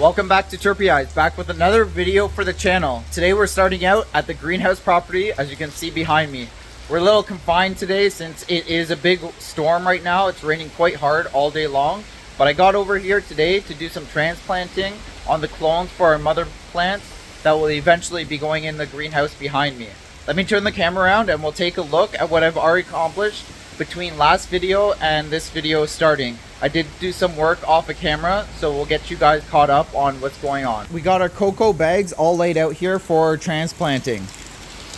Welcome back to Terpy Eyes, back with another video for the channel. Today we're starting out at the greenhouse property, as you can see behind me. We're a little confined today since it is a big storm right now. It's raining quite hard all day long. But I got over here today to do some transplanting on the clones for our mother plants that will eventually be going in the greenhouse behind me. Let me turn the camera around and we'll take a look at what I've already accomplished between last video and this video starting. I did do some work off of camera, so we'll get you guys caught up on what's going on. We got our cocoa bags all laid out here for transplanting.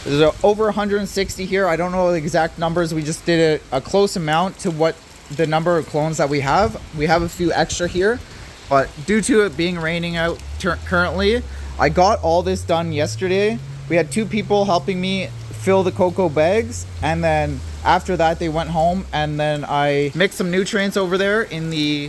There's over 160 here. I don't know the exact numbers. We just did a close amount to what the number of clones that we have. We have a few extra here, but due to it being raining out currently, I got all this done yesterday. We had two people helping me fill the cocoa bags, and then after that they went home, and then I mixed some nutrients over there in the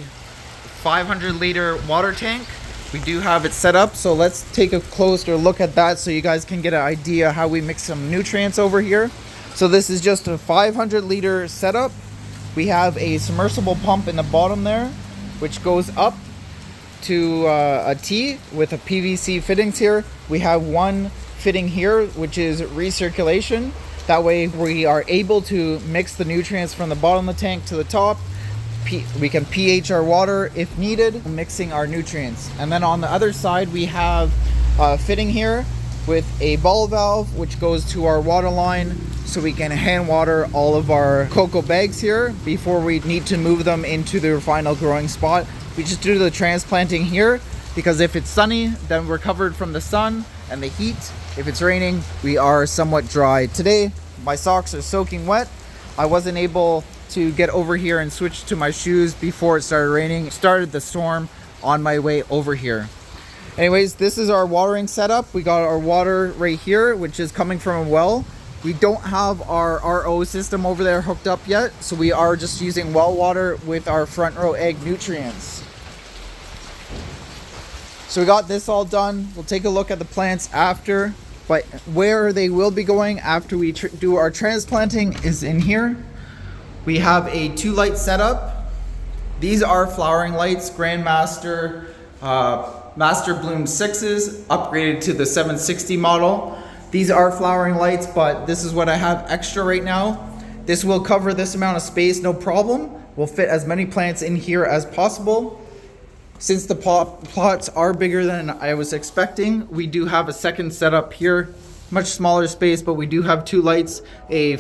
500 liter water tank. We do have it set up, so let's take a closer look at that so you guys can get an idea how we mix some nutrients over here. So this is just a 500 liter setup. We have a submersible pump in the bottom there, which goes up to a T with a PVC fittings here. We have one fitting here, which is recirculation. That way we are able to mix the nutrients from the bottom of the tank to the top. We can pH our water if needed, mixing our nutrients. And then on the other side, we have a fitting here with a ball valve, which goes to our water line, so we can hand water all of our cocoa bags here before we need to move them into their final growing spot. We just do the transplanting here because if it's sunny, then we're covered from the sun and the heat. If it's raining, we are somewhat dry. Today, my socks are soaking wet. I wasn't able to get over here and switch to my shoes before it started raining. Started the storm on my way over here. Anyways, this is our watering setup. We got our water right here, which is coming from a well. We don't have our RO system over there hooked up yet, so we are just using well water with our front row egg nutrients. So we got this all done. We'll take a look at the plants after, but where they will be going after we do our transplanting is in here. We have a 2-light setup. These are flowering lights, Grandmaster Master Bloom 6s, upgraded to the 760 model. These are flowering lights, but this is what I have extra right now. This will cover this amount of space, no problem. We'll fit as many plants in here as possible. Since the plots are bigger than I was expecting, we do have a second setup here, much smaller space, but we do have 2 lights, a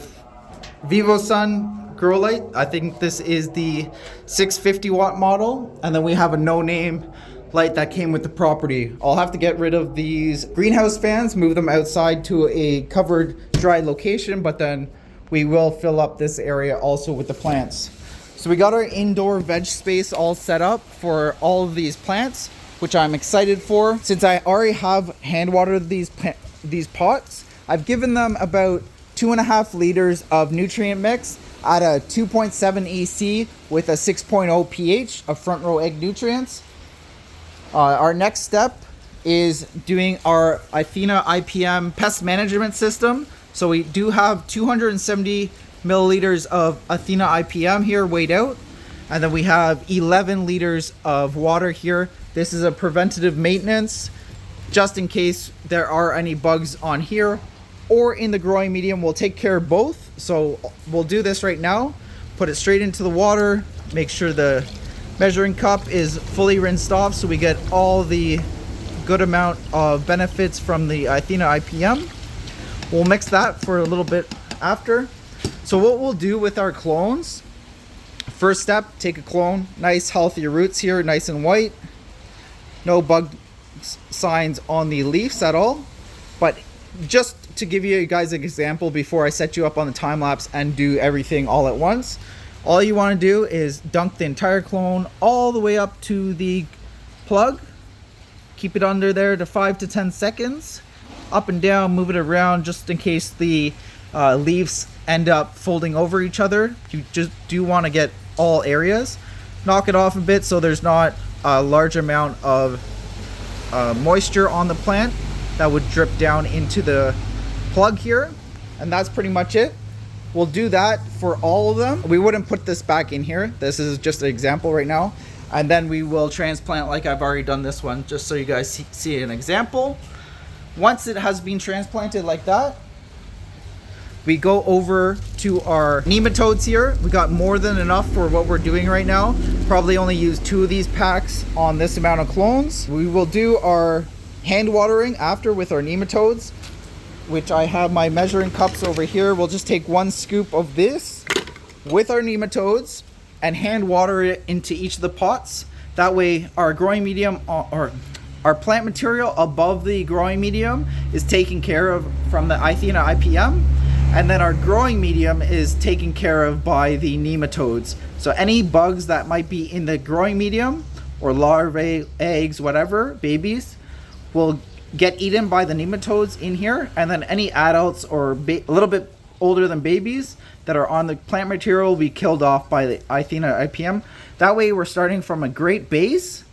VivoSun grow light. I think this is the 650 watt model, and then we have a no-name light that came with the property. I'll have to get rid of these greenhouse fans, move them outside to a covered dry location, but then we will fill up this area also with the plants. So we got our indoor veg space all set up for all of these plants, which I'm excited for. Since I already have hand watered these pots, I've given them about 2.5 liters of nutrient mix at a 2.7 EC with a 6.0 pH of front row egg nutrients. Our next step is doing our Athena IPM pest management system. So we do have 270 milliliters of Athena IPM here weighed out, and then we have 11 liters of water here. This is a preventative maintenance just in case there are any bugs on here or in the growing medium. We'll take care of both, so we'll do this right now. Put it straight into the water, make sure the measuring cup is fully rinsed off so we get all the good amount of benefits from the Athena IPM. We'll mix that for a little bit after. So what we'll do with our clones, first step, take a clone, nice healthy roots here, nice and white. No bug signs on the leaves at all. But just to give you guys an example before I set you up on the time lapse and do everything all at once, all you want to do is dunk the entire clone all the way up to the plug. Keep it under there to 5 to 10 seconds. Up and down, move it around just in case the leaves end up folding over each other. You just do want to get all areas. Knock it off a bit so there's not a large amount of moisture on the plant that would drip down into the plug here. And that's pretty much it. We'll do that for all of them. We wouldn't put this back in here. This is just an example right now. And then we will transplant like I've already done this one, just so you guys see an example. Once it has been transplanted like that, we go over to our nematodes here. We got more than enough for what we're doing right now. Probably only use 2 of these packs on this amount of clones. We will do our hand watering after with our nematodes, which I have my measuring cups over here. We'll just take 1 scoop of this with our nematodes and hand water it into each of the pots. That way our growing medium or our plant material above the growing medium is taken care of from the Athena IPM, and then our growing medium is taken care of by the nematodes. So any bugs that might be in the growing medium, or larvae, eggs, whatever, babies, will get eaten by the nematodes in here, and then any adults or a little bit older than babies that are on the plant material will be killed off by the Athena IPM. That way we're starting from a great base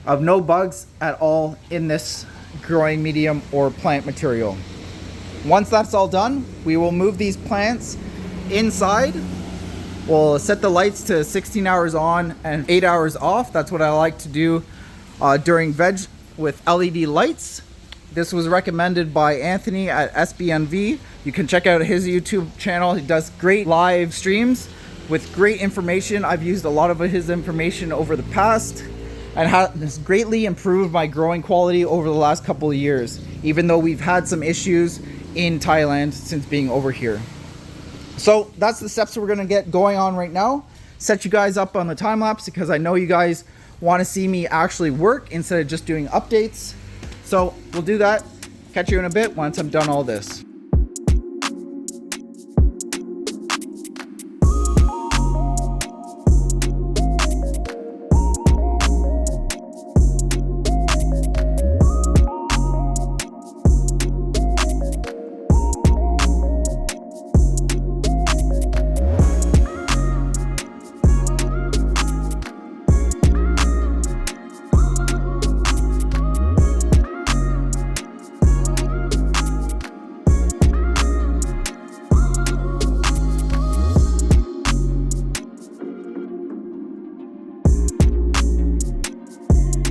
of no bugs at all in this growing medium or plant material. Once that's all done, we will move these plants inside. We'll set the lights to 16 hours on and 8 hours off. That's what I like to do during veg with LED lights. This was recommended by Anthony at SBNV. You can check out his YouTube channel. He does great live streams with great information. I've used a lot of his information over the past and has greatly improved my growing quality over the last couple of years, even though we've had some issues in Thailand since being over here. So that's the steps we're gonna get going on right now. Set you guys up on the time lapse because I know you guys want to see me actually work instead of just doing updates. So we'll do that. Catch you in a bit once I'm done all this.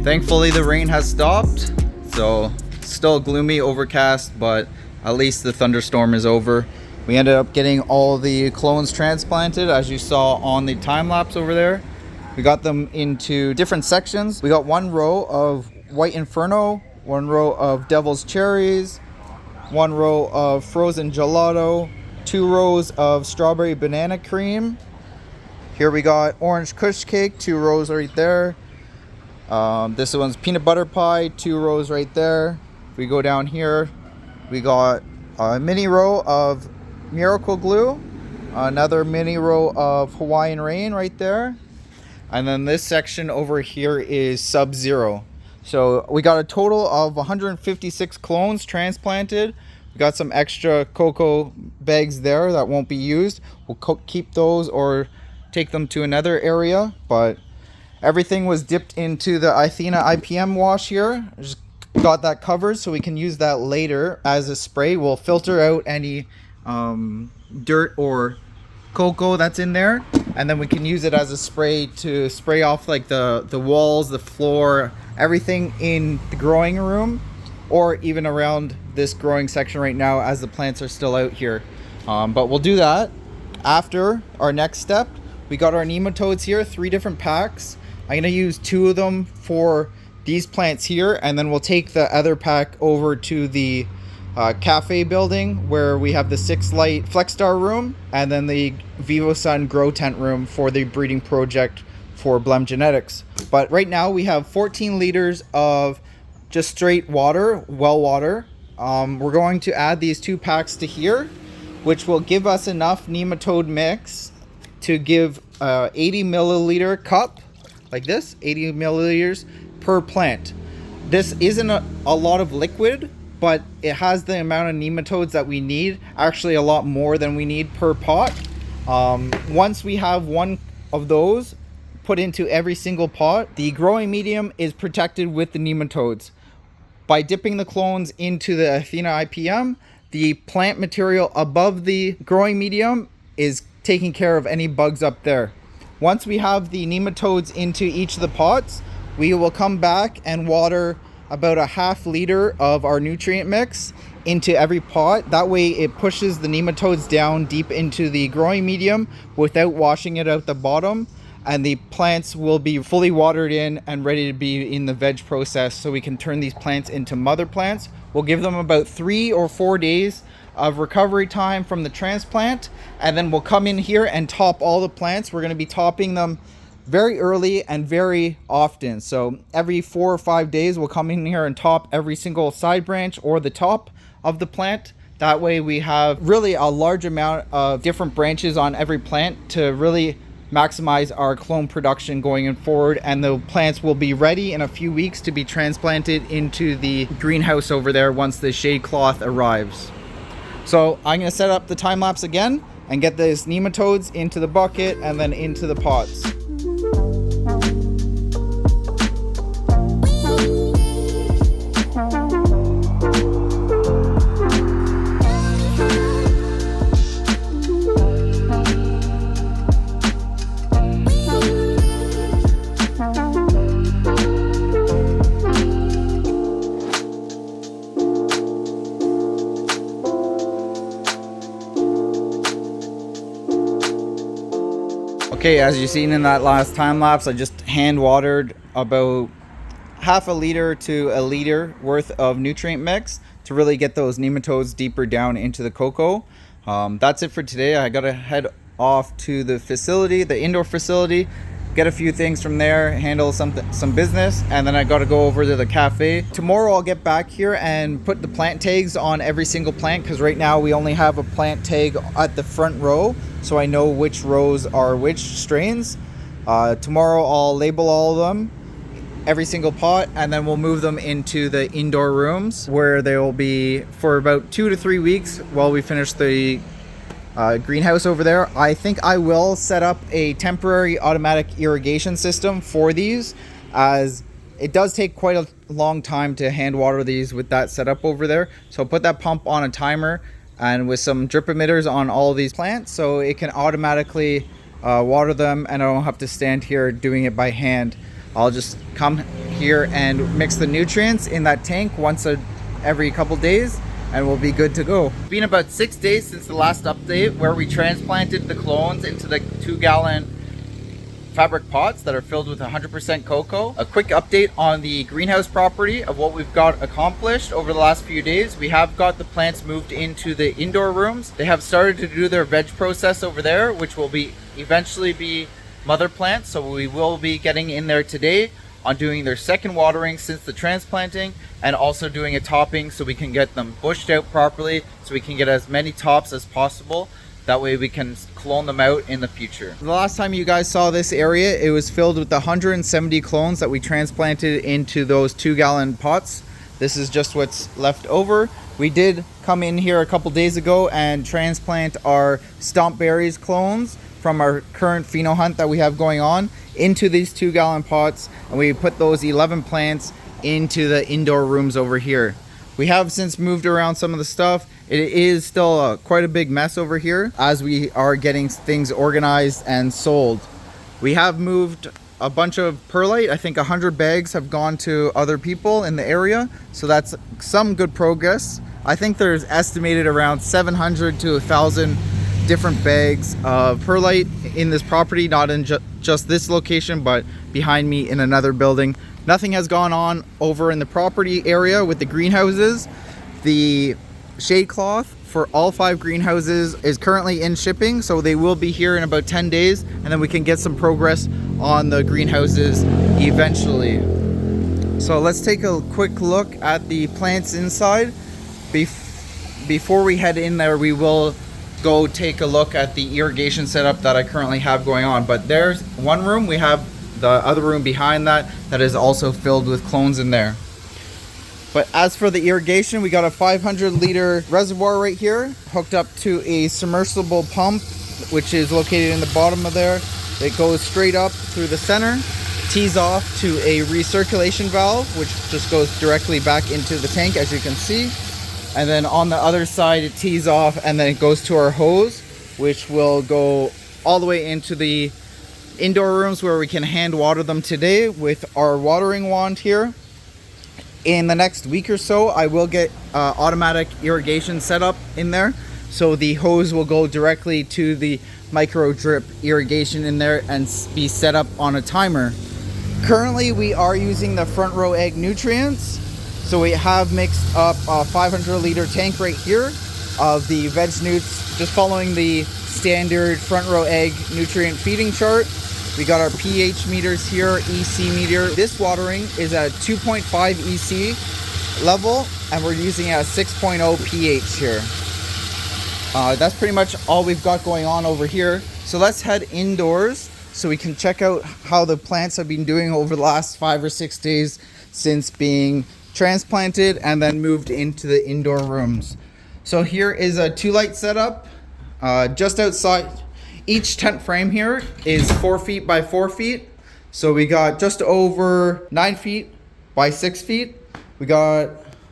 Thankfully the rain has stopped, so still gloomy, overcast, but at least the thunderstorm is over. We ended up getting all the clones transplanted, as you saw on the time lapse over there. We got them into different sections. We got 1 row of White Inferno, 1 row of Devil's Cherries, 1 row of Frozen Gelato, 2 rows of Strawberry Banana Cream. Here we got Orange Kush Cake, 2 rows right there. This one's Peanut Butter Pie, 2 rows right there. If we go down here, we got a mini row of Miracle Glue, another mini row of Hawaiian Rain right there, and then this section over here is Sub-Zero. So we got a total of 156 clones transplanted. We got some extra cocoa bags there that won't be used. We'll keep those or take them to another area, but everything was dipped into the Athena IPM wash here. Just got that covered so we can use that later as a spray. We'll filter out any dirt or cocoa that's in there, and then we can use it as a spray to spray off like the walls, the floor, everything in the growing room, or even around this growing section right now as the plants are still out here. But we'll do that after our next step. We got our nematodes here, 3 different packs. I'm going to use 2 of them for these plants here, and then we'll take the other pack over to the cafe building where we have the 6 light FlexStar room and then the VivoSun Grow Tent room for the breeding project for Blem Genetics. But right now we have 14 liters of just straight water, well water. We're going to add these 2 packs to here, which will give us enough nematode mix to give 80 milliliter cup like this, 80 milliliters per plant. This isn't a lot of liquid, but it has the amount of nematodes that we need, actually a lot more than we need per pot. Once we have 1 of those put into every single pot, the growing medium is protected with the nematodes. By dipping the clones into the Athena IPM, the plant material above the growing medium is taking care of any bugs up there. Once we have the nematodes into each of the pots, we will come back and water about a half liter of our nutrient mix into every pot. That way it pushes the nematodes down deep into the growing medium without washing it out the bottom, and the plants will be fully watered in and ready to be in the veg process, so we can turn these plants into mother plants. We'll give them about 3 or 4 days of recovery time from the transplant, and then we'll come in here and top all the plants. We're going to be topping them very early and very often. So every 4 or 5 days we'll come in here and top every single side branch or the top of the plant. That way we have really a large amount of different branches on every plant to really maximize our clone production going forward, and the plants will be ready in a few weeks to be transplanted into the greenhouse over there once the shade cloth arrives. So I'm going to set up the time lapse again and get these nematodes into the bucket and then into the pots. Okay, as you've seen in that last time lapse, I just hand watered about half a liter to a liter worth of nutrient mix to really get those nematodes deeper down into the cocoa. That's it for today. I gotta head off to the facility, the indoor facility, get a few things from there, handle some business, and then I gotta go over to the cafe. Tomorrow I'll get back here and put the plant tags on every single plant, because right now we only have a plant tag at the front row, so I know which rows are which strains. Tomorrow I'll label all of them, every single pot, and then we'll move them into the indoor rooms where they will be for about 2 to 3 weeks while we finish the greenhouse over there. I think I will set up a temporary automatic irrigation system for these, as it does take quite a long time to hand water these with that setup over there. So I'll put that pump on a timer and with some drip emitters on all these plants, so it can automatically water them and I don't have to stand here doing it by hand. I'll just come here and mix the nutrients in that tank once every couple days, and we'll be good to go. It's been about 6 days since the last update where we transplanted the clones into the 2-gallon fabric pots that are filled with 100% cocoa. A quick update on the greenhouse property of what we've got accomplished over the last few days. We have got the plants moved into the indoor rooms. They have started to do their veg process over there, which will eventually be mother plants. So we will be getting in there today on doing their second watering since the transplanting, and also doing a topping so we can get them bushed out properly, so we can get as many tops as possible. That way we can clone them out in the future. The last time you guys saw this area, it was filled with the 170 clones that we transplanted into those 2-gallon pots. This is just what's left over. We did come in here a couple days ago and transplant our Stomp Berries clones from our current pheno hunt that we have going on into these 2-gallon pots, and we put those 11 plants into the indoor rooms over here. We have since moved around some of the stuff. It is still quite a big mess over here as we are getting things organized and sold. We have moved a bunch of perlite. I think 100 bags have gone to other people in the area, so that's some good progress. I think there's estimated around 700 to 1,000 different bags of perlite in this property, not in just this location, but behind me in another building. Nothing has gone on over in the property area with the greenhouses. The shade cloth for all 5 greenhouses is currently in shipping, so they will be here in about 10 days, and then we can get some progress on the greenhouses eventually. So let's take a quick look at the plants inside. Before we head in there, we will go take a look at the irrigation setup that I currently have going on. But there's one room, we have the other room behind that is also filled with clones in there. But as for the irrigation, we got a 500-liter reservoir right here hooked up to a submersible pump, which is located in the bottom of there. It goes straight up through the center, tees off to a recirculation valve, which just goes directly back into the tank, as you can see. And then on the other side, it tees off and then it goes to our hose, which will go all the way into the indoor rooms where we can hand water them today with our watering wand here. In the next week or so, I will get automatic irrigation set up in there. So the hose will go directly to the micro drip irrigation in there and be set up on a timer. Currently, we are using the front row egg nutrients. So we have mixed up a 500 liter tank right here of the veg newts, just following the standard front row egg nutrient feeding chart. We got our pH meters here, EC meter. This watering is at 2.5 EC level, and we're using a 6.0 pH here. That's pretty much all we've got going on over here. So let's head indoors so we can check out how the plants have been doing over the last 5 or 6 days since being transplanted and then moved into the indoor rooms. So here is a 2-light setup just outside. Each tent frame here is 4 feet by 4 feet. So we got just over 9 feet by 6 feet. We got,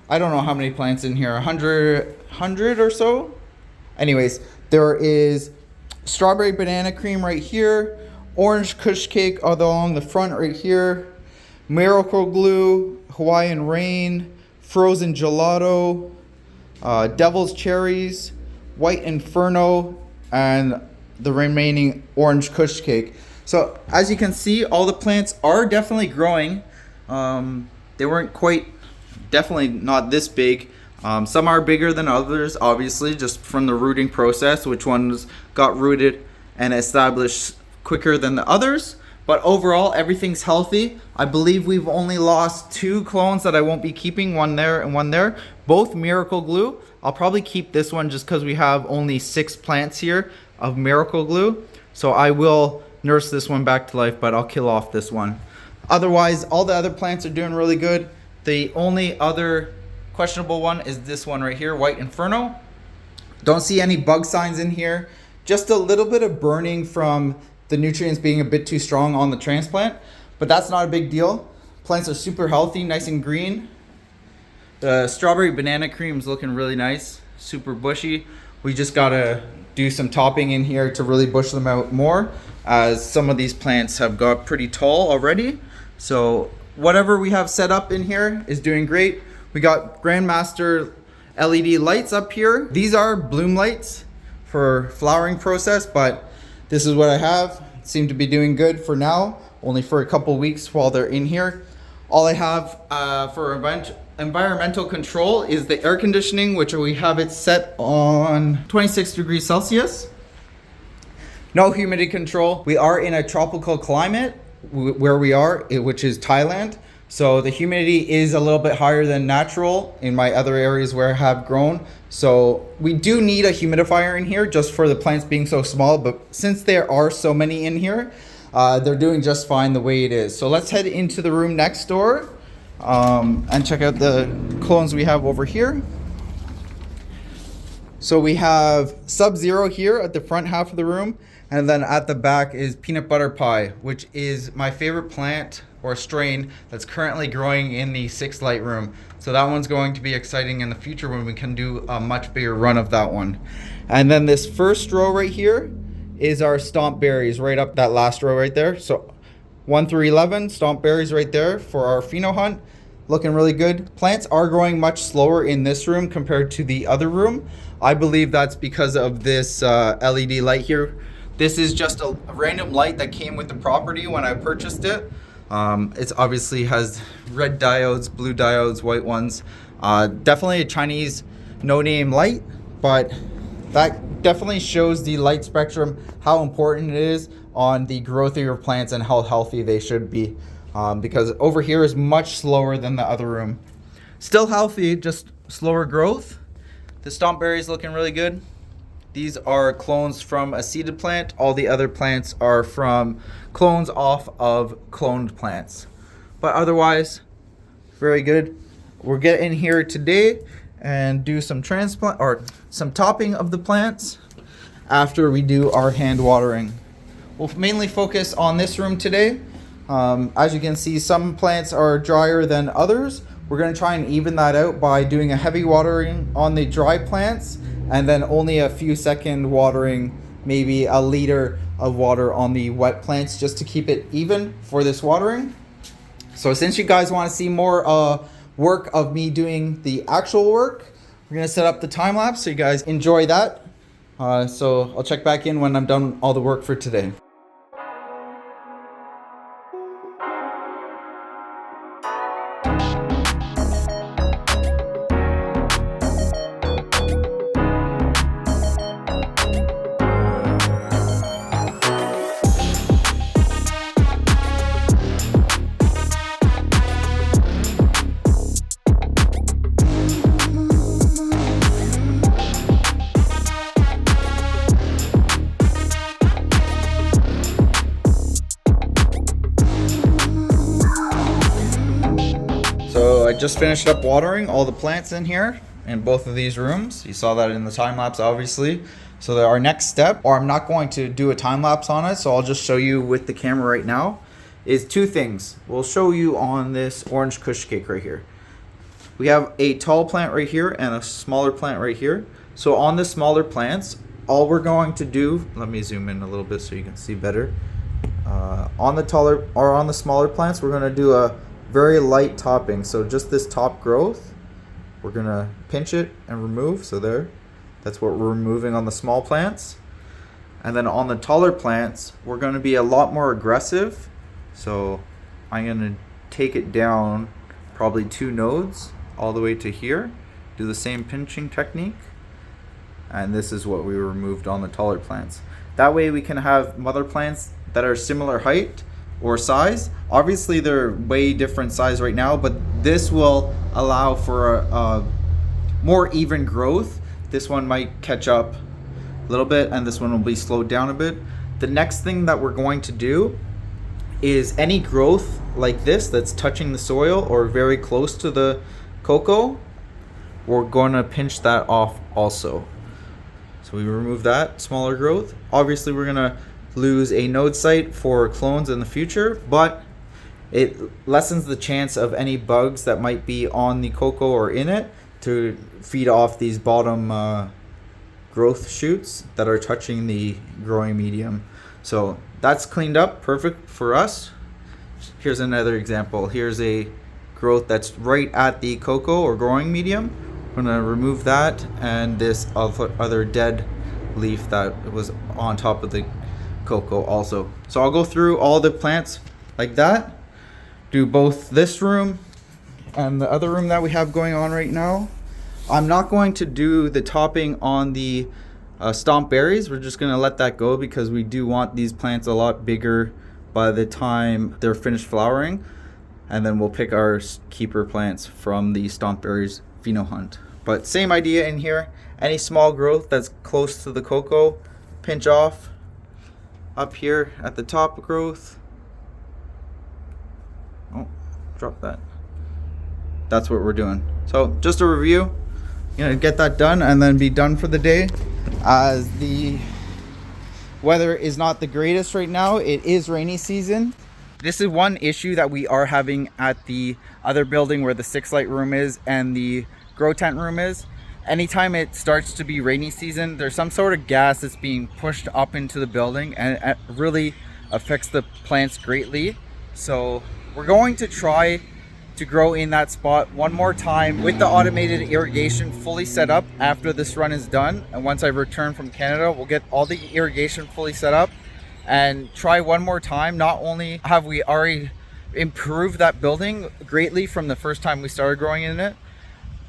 I don't know how many plants in here, 100 or so. Anyways, there is strawberry banana cream right here, orange kush cake along the front right here, miracle glue, Hawaiian rain, frozen gelato, devil's cherries, white inferno, and the remaining orange kush cake. So as you can see, all the plants are definitely growing. They weren't quite, definitely not this big. Some are bigger than others, obviously, just from the rooting process, which ones got rooted and established quicker than the others. But overall, everything's healthy. I believe we've only lost 2 clones that I won't be keeping, one there and one there. Both miracle glue. I'll probably keep this one just because we have only 6 plants here of miracle glue. So I will nurse this one back to life, but I'll kill off this one. Otherwise, all the other plants are doing really good. The only other questionable one is this one right here, white inferno. Don't see any bug signs in here. Just a little bit of burning from the nutrients being a bit too strong on the transplant, but that's not a big deal. Plants are super healthy, nice and green. The strawberry banana cream is looking really nice, super bushy. We just gotta do some topping in here to really bush them out more, as some of these plants have got pretty tall already. So whatever we have set up in here is doing great. We got Grandmaster LED lights up here. These are bloom lights for flowering process, but this is what I have. Seem to be doing good for now, only for a couple weeks while they're in here. All I have for environmental control is the air conditioning, which we have it set on 26 degrees Celsius. No humidity control. We are in a tropical climate where we are, which is Thailand. So the humidity is a little bit higher than natural in my other areas where I have grown. So we do need a humidifier in here just for the plants being so small. But since there are so many in here, they're doing just fine the way it is. So let's head into the room next door and check out the clones we have over here. So we have Sub-Zero here at the front half of the room. And then at the back is Peanut Butter Pie, which is my favorite plant or strain that's currently growing in the 6-light room. So that one's going to be exciting in the future when we can do a much bigger run of that one. And then this first row right here is our stomp berries, right up that last row right there. So 1 through 11, stomp berries right there for our pheno hunt. Looking really good. Plants are growing much slower in this room compared to the other room. I believe that's because of this LED light here. This is just a random light that came with the property when I purchased it. It obviously has red diodes, blue diodes, white ones. Definitely a Chinese no-name light, but that definitely shows the light spectrum, how important it is on the growth of your plants and how healthy they should be. Because over here is much slower than the other room. Still healthy, just slower growth. The stomp berry is looking really good. These are clones from a seeded plant. All the other plants are from clones off of cloned plants. But otherwise, very good. We'll get in here today and do some transplant or some topping of the plants after we do our hand watering. We'll mainly focus on this room today. As you can see, some plants are drier than others. We're going to try and even that out by doing a heavy watering on the dry plants and then only a few second watering, maybe a liter of water on the wet plants just to keep it even for this watering. So since you guys want to see more work of me doing the actual work, we're going to set up the time lapse so you guys enjoy that. So I'll check back in when I'm done all the work for today. So I just finished up watering all the plants in here in both of these rooms. You saw that in the time lapse, obviously. So our next step, or I'm not going to do a time lapse on it, so I'll just show you with the camera right now, is two things. We'll show you on this orange kush cake right here. We have a tall plant right here and a smaller plant right here. So on the smaller plants, all we're going to do, let me zoom in a little bit so you can see better. On the smaller plants, we're going to do a very light topping. So just this top growth, we're going to pinch it and remove. So there, that's what we're removing on the small plants. And then on the taller plants, we're going to be a lot more aggressive. So I'm going to take it down probably 2 nodes all the way to here, do the same pinching technique. And this is what we removed on the taller plants. That way we can have mother plants that are similar height or size. Obviously they're way different size right now, but this will allow for a more even growth. This one might catch up a little bit and this one will be slowed down a bit. The next thing that we're going to do is any growth like this that's touching the soil or very close to the cocoa, we're going to pinch that off also. So we remove that smaller growth. Obviously we're going to lose a node site for clones in the future, but it lessens the chance of any bugs that might be on the cocoa or in it to feed off these bottom growth shoots that are touching the growing medium. So that's cleaned up, perfect for us. Here's another example. Here's a growth that's right at the cocoa or growing medium. I'm gonna remove that and this other dead leaf that was on top of the cocoa also. So I'll go through all the plants like that, do both this room and the other room that we have going on right now. I'm not going to do the topping on the stomp berries. We're just going to let that go because we do want these plants a lot bigger by the time they're finished flowering, and then we'll pick our keeper plants from the stomp berries pheno hunt. But same idea in here. Any small growth that's close to the cocoa, pinch off. Up here at the top growth, oh, drop that. That's what we're doing. So just a review, get that done and then be done for the day. As the weather is not the greatest right now, it is rainy season. This is one issue that we are having at the other building where the 6-light room is and the grow tent room is. Anytime it starts to be rainy season, there's some sort of gas that's being pushed up into the building and it really affects the plants greatly. So we're going to try to grow in that spot one more time with the automated irrigation fully set up after this run is done. And once I return from Canada, we'll get all the irrigation fully set up and try one more time. Not only have we already improved that building greatly from the first time we started growing in it,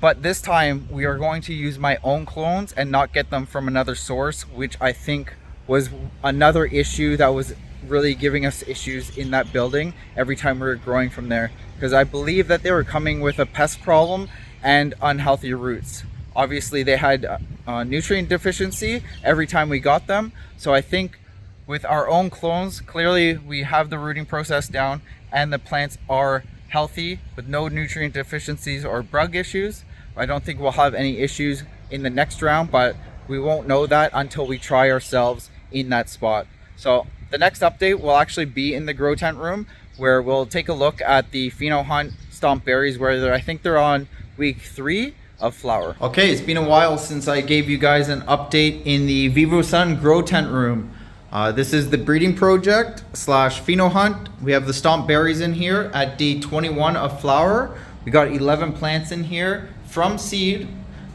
but this time we are going to use my own clones and not get them from another source, which I think was another issue that was really giving us issues in that building every time we were growing from there. Because I believe that they were coming with a pest problem and unhealthy roots. Obviously they had nutrient deficiency every time we got them. So I think with our own clones, clearly we have the rooting process down and the plants are healthy with no nutrient deficiencies or bug issues. I don't think we'll have any issues in the next round, but we won't know that until we try ourselves in that spot. So the next update will actually be in the grow tent room where we'll take a look at the pheno hunt stomp berries where I think they're on week 3 of flower. Okay, it's been a while since I gave you guys an update in the Vivo Sun grow tent room. This is the breeding project / pheno hunt. We have the stomp berries in here at day 21 of flower. We got 11 plants in here from seed.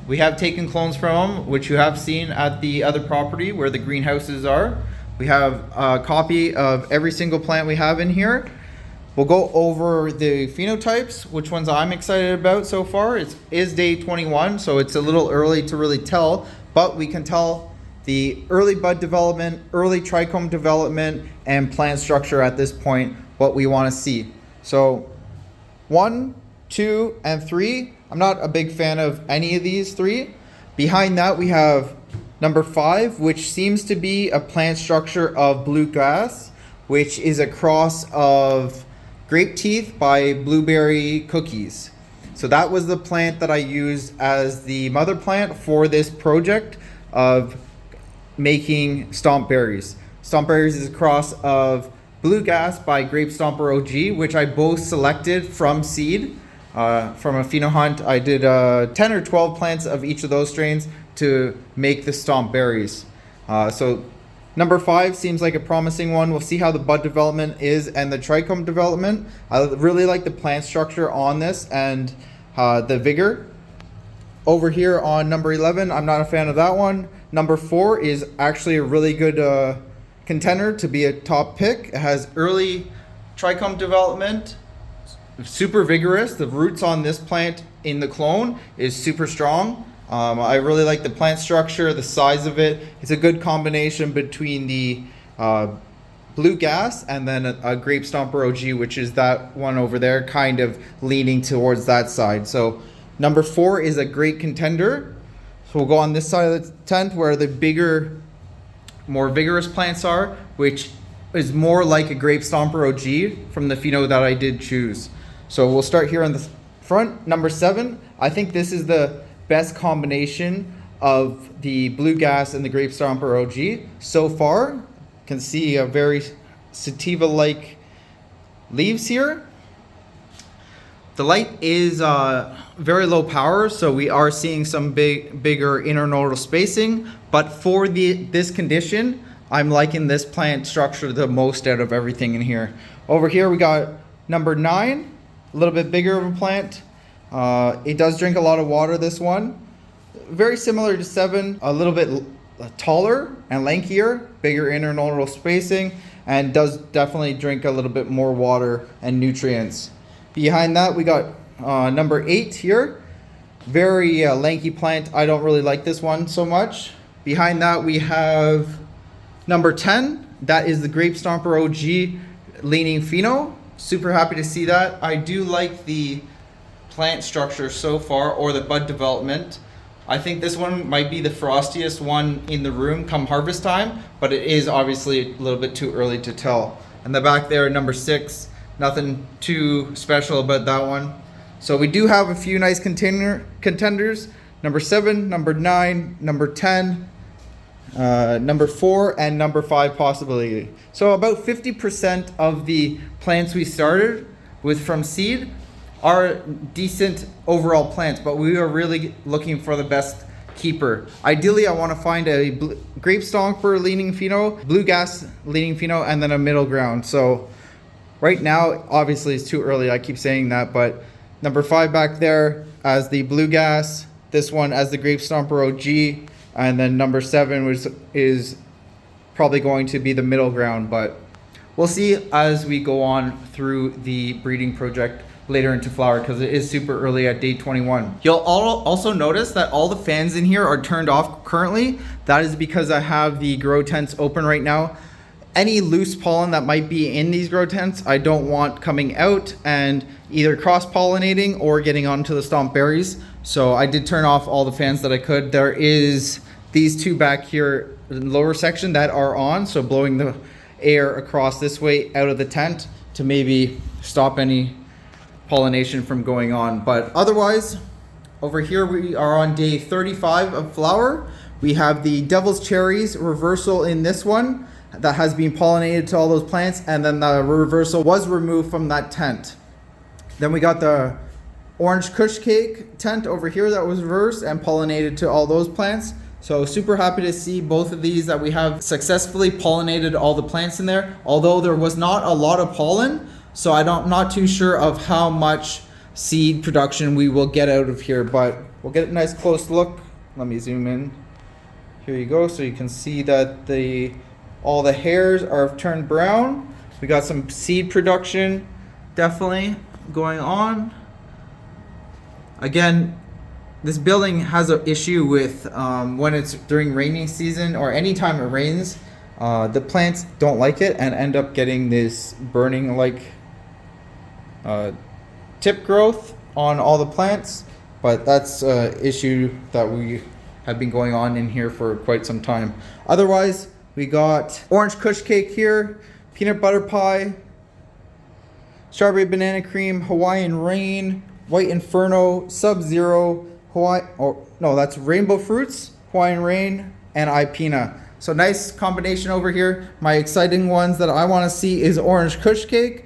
We have taken clones from them, which you have seen at the other property where the greenhouses are. We have a copy of every single plant we have in here. We'll go over the phenotypes, which ones I'm excited about so far. It is day 21, so it's a little early to really tell, but we can tell the early bud development, early trichome development, and plant structure at this point, what we want to see. So 1, 2, and 3. I'm not a big fan of any of these 3. Behind that we have number 5, which seems to be a plant structure of blue grass, which is a cross of grape teeth by blueberry cookies. So that was the plant that I used as the mother plant for this project of making stomp berries. Stomp berries is a cross of blue gas by Grape Stomper OG, which I both selected from seed. From a pheno hunt, I did 10 or 12 plants of each of those strains to make the stomp berries. So number 5 seems like a promising one. We'll see how the bud development is and the trichome development. I really like the plant structure on this and the vigor. Over here on number 11, I'm not a fan of that one. Number 4 is actually a really good contender to be a top pick. It has early trichome development, super vigorous. The roots on this plant in the clone is super strong. I really like the plant structure, the size of it. It's a good combination between the blue gas and then a Grape Stomper OG, which is that one over there, kind of leaning towards that side. So number 4 is a great contender. So we'll go on this side of the tent where the bigger, more vigorous plants are, which is more like a Grape Stomper OG from the pheno that I did choose. So we'll start here on the front. Number 7, I think this is the best combination of the blue gas and the Grape Stomper OG so far. You can see a very sativa-like leaves here. The light is very low power, so we are seeing some bigger internodal spacing, but for this condition, I'm liking this plant structure the most out of everything in here. Over here we got number 9, a little bit bigger of a plant. It does drink a lot of water, this one. Very similar to 7, a little bit taller and lankier, bigger internodal spacing, and does definitely drink a little bit more water and nutrients. Behind that we got number 8 here, very lanky plant. I don't really like this one so much. Behind that we have number 10, that is the Grape Stomper OG leaning pheno. Super happy to see that. I do like the plant structure so far, or the bud development. I think this one might be the frostiest one in the room come harvest time, but it is obviously a little bit too early to tell. And the back there, number 6, nothing too special about that one. So we do have a few nice contenders. Number 7, number 9, number 10, number 4, and number 5 possibly. So about 50% of the plants we started with from seed are decent overall plants, but we are really looking for the best keeper. Ideally, I want to find a Grape Stomper leaning pheno, blue gas leaning pheno, and then a middle ground. So right now, obviously it's too early, I keep saying that, but number 5 back there as the blue gas, this one as the Grape Stomper OG, and then number 7 which is probably going to be the middle ground, but we'll see as we go on through the breeding project later into flower, because it is super early at day 21. You'll also notice that all the fans in here are turned off currently. That is because I have the grow tents open right now. Any loose pollen that might be in these grow tents, I don't want coming out and either cross-pollinating or getting onto the stomp berries. So I did turn off all the fans that I could. There is these 2 back here in the lower section that are on, so blowing the air across this way out of the tent to maybe stop any pollination from going on. But otherwise, over here we are on day 35 of flower. We have the Devil's Cherries reversal in this one that has been pollinated to all those plants, and then the reversal was removed from that tent. Then we got the Orange Kush Cake tent over here that was reversed and pollinated to all those plants. So super happy to see both of these that we have successfully pollinated all the plants in there. Although there was not a lot of pollen, so I'm not too sure of how much seed production we will get out of here, but we'll get a nice close look. Let me zoom in. Here you go, so you can see that all the hairs are turned brown. We got some seed production definitely going on. Again, this building has an issue with when it's during rainy season or anytime it rains, the plants don't like it and end up getting this burning like tip growth on all the plants. But that's an issue that we have been going on in here for quite some time. Otherwise, we got orange kush cake here, peanut butter pie, strawberry banana cream, Hawaiian rain, white inferno, sub-zero, that's rainbow fruits, Hawaiian rain, and Ipina. So nice combination over here. My exciting ones that I want to see is orange kush cake,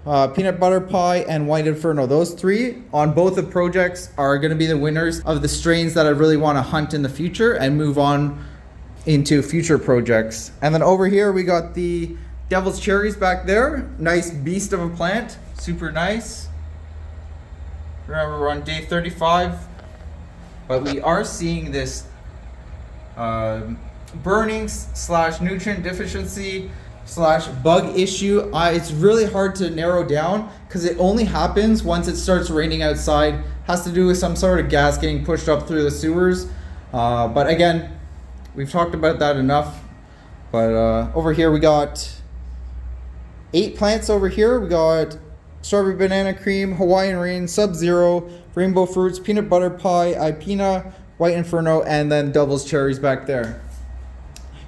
peanut butter pie, and white inferno. Those three on both the projects are going to be the winners of the strains that I really want to hunt in the future and move on into future projects. And then over here we got the devil's cherries back there. Nice beast of a plant, super nice. Remember, we're on day 35, but we are seeing this burning / nutrient deficiency / bug issue. It's really hard to narrow down because it only happens once it starts raining outside. Has to do with some sort of gas getting pushed up through the sewers. But again, we've talked about that enough. But over here we got 8 plants over here. We got strawberry banana cream, Hawaiian rain, sub-zero, rainbow fruits, peanut butter pie, Ipina, white inferno, and then devil's cherries back there.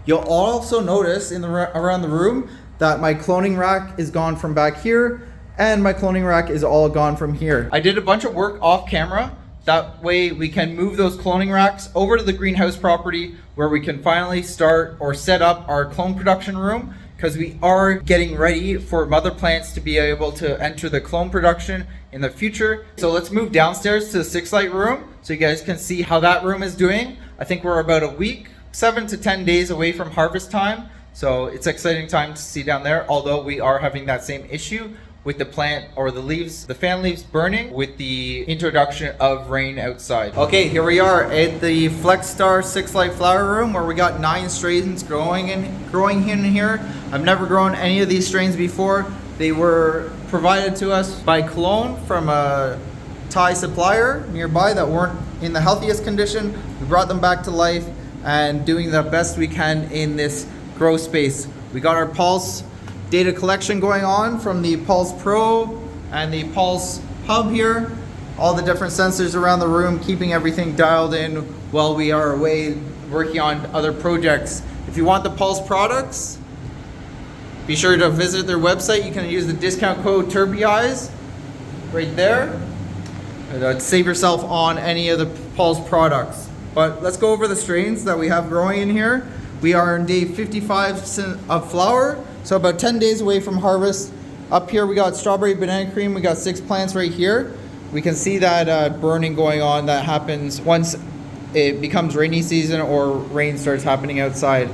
You'll also notice around the room that my cloning rack is gone from back here, and my cloning rack is all gone from here. I did a bunch of work off camera. That way we can move those cloning racks over to the greenhouse property where we can finally start or set up our clone production room, because we are getting ready for mother plants to be able to enter the clone production in the future. So let's move downstairs to the 6-light room so you guys can see how that room is doing. I think we're about a week, 7 to 10 days away from harvest time. So it's an exciting time to see down there, although we are having that same issue with the plant or the leaves, the fan leaves burning with the introduction of rain outside. Okay, here we are at the Flex Star 6-light flower room where we got 9 strains growing in here. I've never grown any of these strains before. They were provided to us by clone from a Thai supplier nearby that weren't in the healthiest condition. We brought them back to life and doing the best we can in this grow space. We got our pulse data collection going on from the Pulse Pro and the Pulse Hub here. All the different sensors around the room, keeping everything dialed in while we are away working on other projects. If you want the Pulse products, be sure to visit their website. You can use the discount code TURBIEYES right there to save yourself on any of the Pulse products. But let's go over the strains that we have growing in here. We are on day 55 of flower, so about 10 days away from harvest. Up here we got strawberry banana cream. We got 6 plants right here. We can see that burning going on that happens once it becomes rainy season or rain starts happening outside.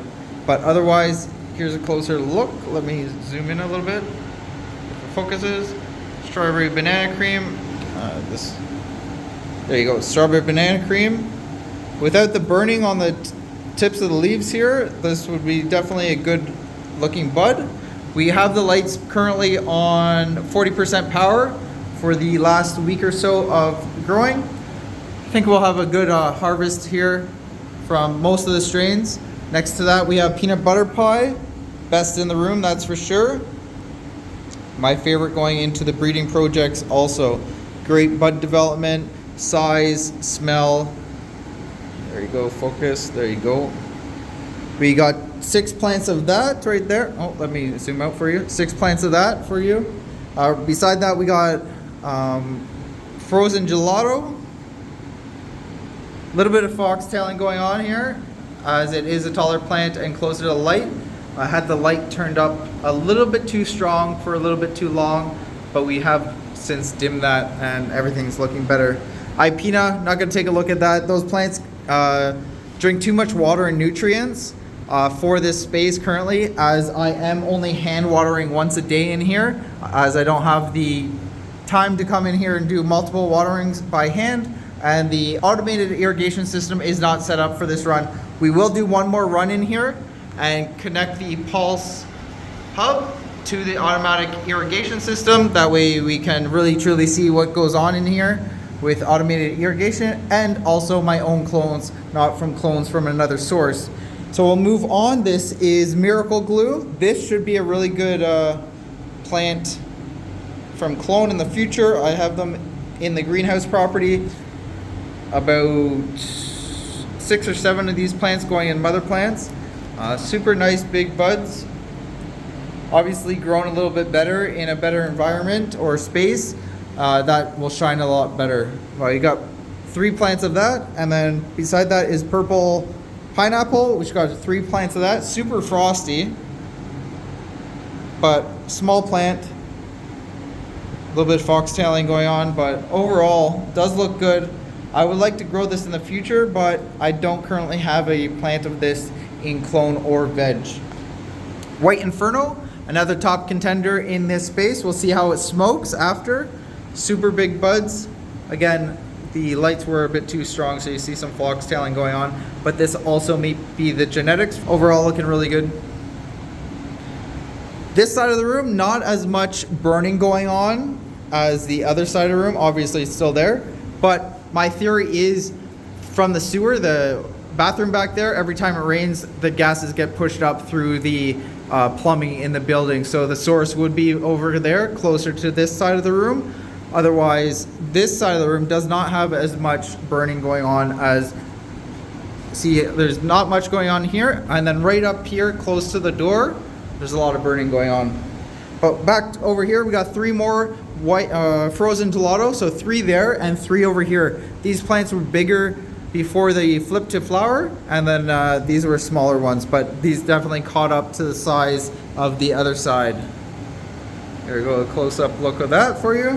But otherwise, here's a closer look. Let me zoom in a little bit. If it focuses. Strawberry banana cream. There you go, strawberry banana cream. Without the burning on the tips of the leaves here, this would be definitely a good looking bud. We have the lights currently on 40% power for the last week or so of growing. I think we'll have a good harvest here from most of the strains. Next to that we have peanut butter pie, best in the room, that's for sure. My favorite going into the breeding projects also. Great bud development, size, smell. There you go, focus, there you go. We got 6 plants of that right there. Oh, let me zoom out for you. 6 plants of that for you. Beside that, we got frozen gelato. A little bit of foxtailing going on here, as it is a taller plant and closer to the light. I had the light turned up a little bit too strong for a little bit too long, but we have since dimmed that and everything's looking better. Ipina, not going to take a look at that. Those plants drink too much water and nutrients for this space currently, as I am only hand watering once a day in here, as I don't have the time to come in here and do multiple waterings by hand, and the automated irrigation system is not set up for this run. We will do one more run in here and connect the pulse hub to the automatic irrigation system. That way we can really truly see what goes on in here with automated irrigation, and also my own clones, not from clones from another source. So we'll move on. This is Miracle Glue. This should be a really good plant from clone in the future. I have them in the greenhouse property, about 6 or 7 of these plants going in mother plants. Super nice big buds. Obviously grown a little bit better in a better environment or space. That will shine a lot better. Well, you got 3 plants of that, and then beside that is purple pineapple, which got 3 plants of that. Super frosty, but small plant. A little bit of foxtailing going on, but overall does look good. I would like to grow this in the future, but I don't currently have a plant of this in clone or veg. White Inferno, another top contender in this space. We'll see how it smokes after. Super big buds. Again, the lights were a bit too strong, so you see some foxtailing going on, but this also may be the genetics. Overall looking really good. This side of the room, not as much burning going on as the other side of the room. Obviously it's still there, but my theory is from the sewer, the bathroom back there, every time it rains, the gases get pushed up through the plumbing in the building. So the source would be over there, closer to this side of the room. Otherwise, this side of the room does not have as much burning going on as, see, there's not much going on here. And then right up here, close to the door, there's a lot of burning going on. But back over here, we got 3 more white frozen gelato. So 3 there and 3 over here. These plants were bigger before they flipped to flower, and then these were smaller ones, but these definitely caught up to the size of the other side. Here we go, a close-up look of that for you.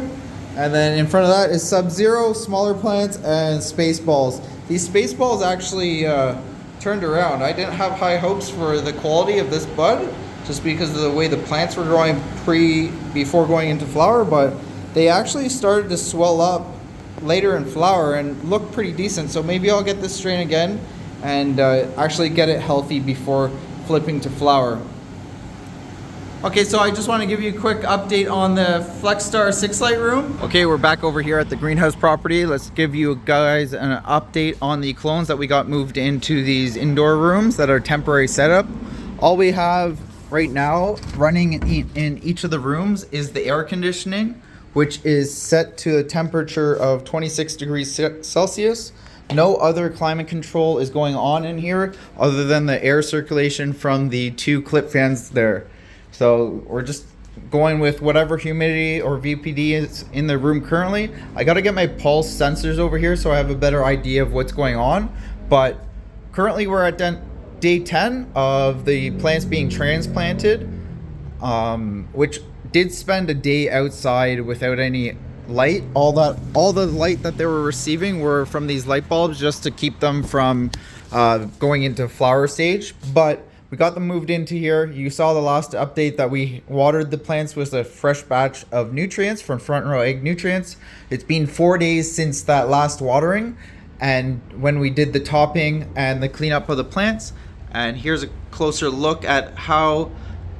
And then in front of that is Sub-Zero, smaller plants, and Spaceballs. These Spaceballs actually turned around. I didn't have high hopes for the quality of this bud, just because of the way the plants were growing before going into flower, but they actually started to swell up later in flower and look pretty decent. So maybe I'll get this strain again and actually get it healthy before flipping to flower. Okay, so I just want to give you a quick update on the FlexStar 6 light room. Okay, we're back over here at the greenhouse property. Let's give you guys an update on the clones that we got moved into these indoor rooms that are temporary setup. All we have right now running in each of the rooms is the air conditioning, which is set to a temperature of 26 degrees Celsius. No other climate control is going on in here other than the air circulation from the 2 clip fans there. So we're just going with whatever humidity or VPD is in the room currently. I got to get my pulse sensors over here so I have a better idea of what's going on. But currently we're at day 10 of the plants being transplanted, which did spend a day outside without any light. All the light that they were receiving were from these light bulbs just to keep them from going into flower stage. But we got them moved into here. You saw the last update that we watered the plants with a fresh batch of nutrients from Front Row Egg Nutrients. It's been 4 days since that last watering, and when we did the topping and the cleanup of the plants. And here's a closer look at how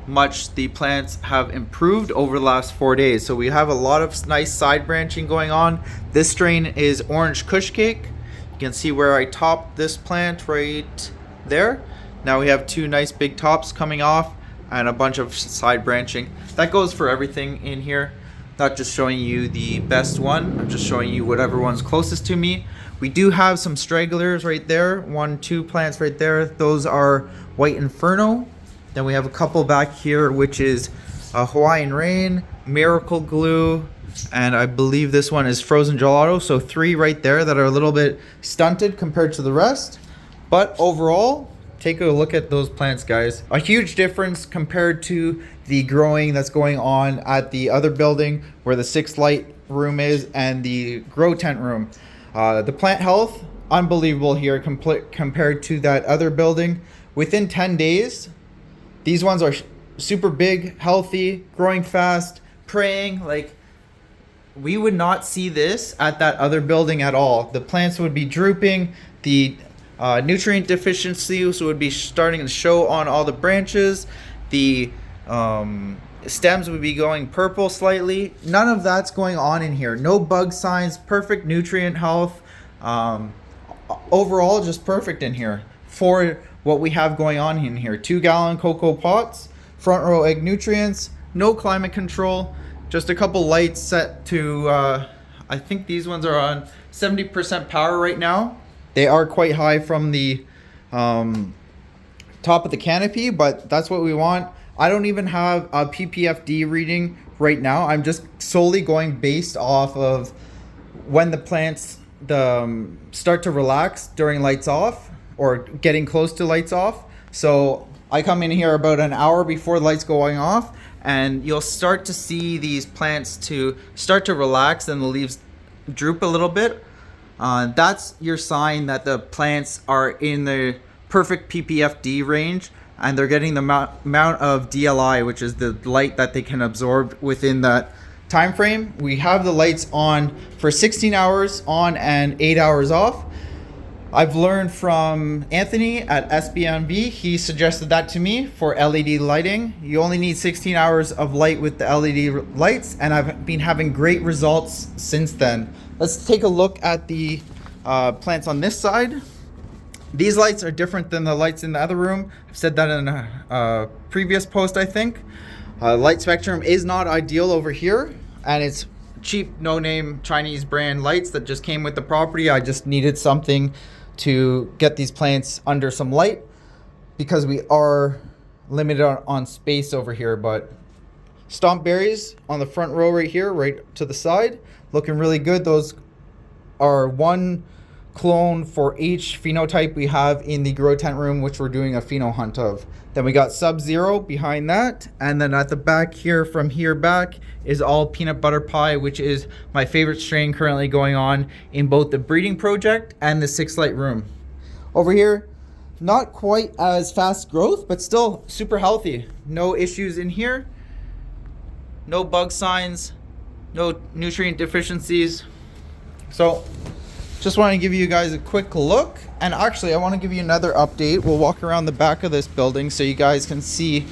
much the plants have improved over the last 4 days. So we have a lot of nice side branching going on. This strain is Orange Kush Cake. You can see where I topped this plant right there. Now we have 2 nice big tops coming off and a bunch of side branching. That goes for everything in here. Not just showing you the best one, I'm just showing you whatever one's closest to me. We do have some stragglers right there, 1, 2 plants right there. Those are White Inferno. Then we have a couple back here, which is Hawaiian Rain, Miracle Glue, and I believe this one is Frozen Gelato. So 3 right there that are a little bit stunted compared to the rest. But overall, take a look at those plants, guys. A huge difference compared to the growing that's going on at the other building where the 6 light room is and the grow tent room. The plant health unbelievable here compared to that other building. Within 10 days, these ones are super big, healthy, growing fast, praying. Like, we would not see this at that other building at all. The plants would be drooping. The nutrient deficiencies would be starting to show on all the branches. The stems would be going purple slightly. None of that's going on in here. No bug signs, perfect nutrient health. Overall, just perfect in here for what we have going on in here. 2-gallon cocoa pots, front row egg nutrients, no climate control, just a couple lights set to, I think these ones are on 70% power right now. They are quite high from the top of the canopy, but that's what we want. I don't even have a PPFD reading right now. I'm just solely going based off of when the plants start to relax during lights off or getting close to lights off. So I come in here about an hour before the lights going off, and you'll start to see these plants to start to relax and the leaves droop a little bit. That's your sign that the plants are in the perfect PPFD range, and they're getting the amount of DLI, which is the light that they can absorb within that time frame. We have the lights on for 16 hours on and 8 hours off. I've learned from Anthony at SBMV. He suggested that to me for LED lighting. You only need 16 hours of light with the LED lights, and I've been having great results since then. Let's take a look at the plants on this side. These lights are different than the lights in the other room. I've said that in a previous post, I think. Light spectrum is not ideal over here, and it's cheap, no-name Chinese brand lights that just came with the property. I just needed something to get these plants under some light because we are limited on space over here. But stomp berries on the front row right here, right to the side, looking really good. Those are one clone for each phenotype we have in the grow tent room, which we're doing a pheno hunt of. Then we got Sub-Zero behind that, and then at the back here, from here back, is all peanut butter pie, which is my favorite strain currently going on in both the breeding project and the 6-light room. Over here, not quite as fast growth, but still super healthy. No issues in here, no bug signs, no nutrient deficiencies. So just want to give you guys a quick look, and actually I want to give you another update. We'll walk around the back of this building so you guys can see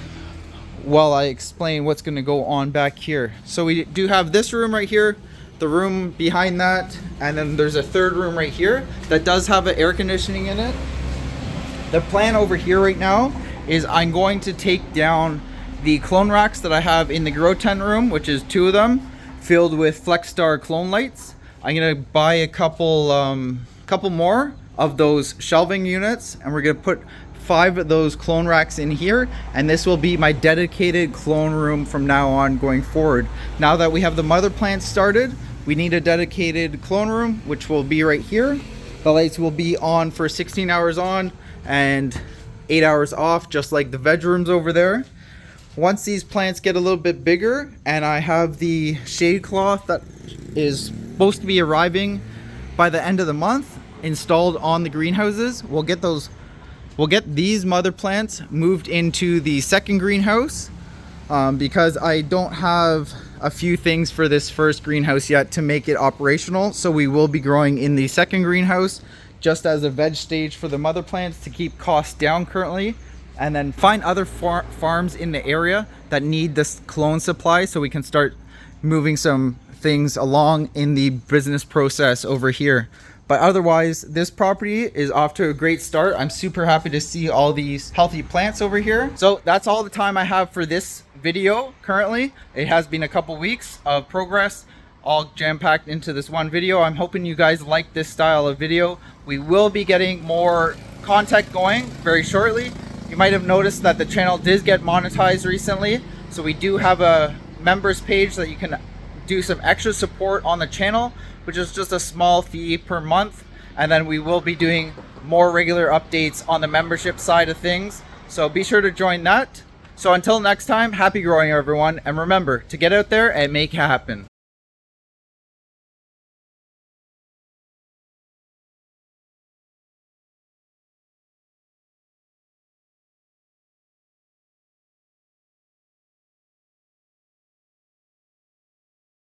while I explain what's going to go on back here. So we do have this room right here, the room behind that, and then there's a third room right here that does have an air conditioning in it. The plan over here right now is I'm going to take down the clone racks that I have in the grow tent room, which is 2 of them, filled with FlexStar clone lights. I'm gonna buy a couple more of those shelving units, and we're gonna put 5 of those clone racks in here, and this will be my dedicated clone room from now on going forward. Now that we have the mother plants started, we need a dedicated clone room, which will be right here. The lights will be on for 16 hours on and 8 hours off, just like the veg rooms over there. Once these plants get a little bit bigger, and I have the shade cloth that is supposed to be arriving by the end of the month installed on the greenhouses, we'll get these mother plants moved into the second greenhouse, because I don't have a few things for this first greenhouse yet to make it operational. So we will be growing in the second greenhouse just as a veg stage for the mother plants to keep costs down currently, and then find other farms in the area that need this clone supply so we can start moving some things along in the business process over here. But otherwise, this property is off to a great start. I'm super happy to see all these healthy plants over here. So that's all the time I have for this video currently. It has been a couple weeks of progress, all jam-packed into this one video. I'm hoping you guys like this style of video. We will be getting more content going very shortly. You might have noticed that the channel did get monetized recently, so we do have a members page that you can do some extra support on the channel, which is just a small fee per month, and then we will be doing more regular updates on the membership side of things, so be sure to join that. So until next time, happy growing everyone, and remember to get out there and make it happen.